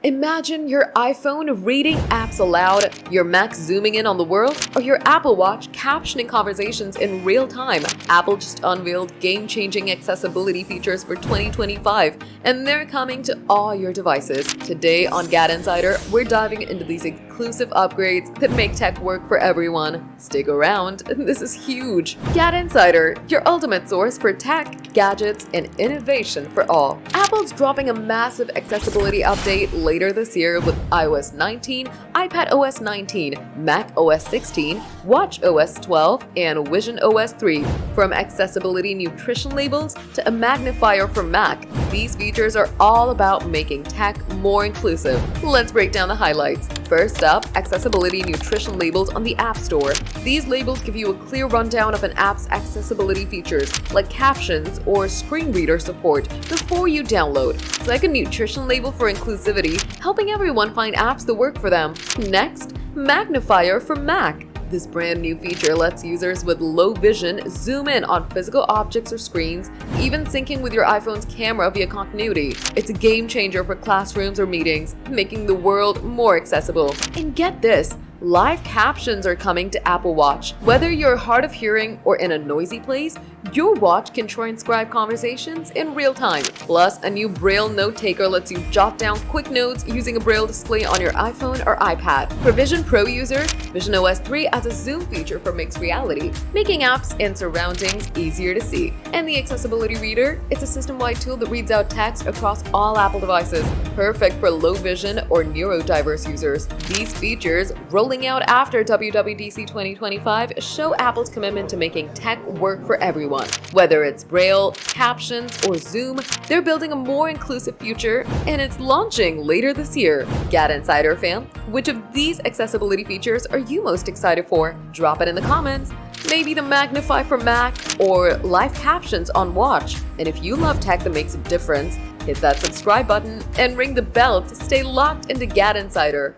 Imagine your iPhone reading apps aloud, your Mac zooming in on the world, or your Apple Watch captioning conversations in real time. Apple just unveiled game-changing accessibility features for 2025, and they're coming to all your devices. Today on GadInsider, we're diving into these exclusive upgrades that make tech work for everyone. Stick around, this is huge. GadInsider, your ultimate source for tech, gadgets, and innovation for all. Apple's dropping a massive accessibility update later this year with iOS 19, iPadOS 19, macOS 16, watchOS 12, and visionOS 3. From accessibility nutrition labels to a magnifier for Mac, these features are all about making tech more inclusive. Let's break down the highlights. First up, accessibility nutrition labels on the App Store. These labels give you a clear rundown of an app's accessibility features, like captions or screen reader support, before you download. It's like a nutrition label for inclusivity, helping everyone find apps that work for them. Next, magnifier for Mac. This brand new feature lets users with low vision zoom in on physical objects or screens, even syncing with your iPhone's camera via continuity. It's a game changer for classrooms or meetings, making the world more accessible. And get this, live captions are coming to Apple Watch. Whether you're hard of hearing or in a noisy place, your watch can transcribe conversations in real time. Plus, a new Braille note taker lets you jot down quick notes using a Braille display on your iPhone or iPad. For Vision Pro users, visionOS 3 adds a zoom feature for mixed reality, making apps and surroundings easier to see. And the Accessibility Reader, it's a system-wide tool that reads out text across all Apple devices, perfect for low vision or neurodiverse users. These features, rolling out after WWDC 2025, show Apple's commitment to making tech work for everyone. Whether it's Braille, captions, or Zoom, they're building a more inclusive future, and it's launching later this year. GadInsider fam, which of these accessibility features are you most excited for? Drop it in the comments. Maybe the Magnify for Mac or live captions on Watch. And if you love tech that makes a difference, hit that subscribe button and ring the bell to stay locked into GadInsider.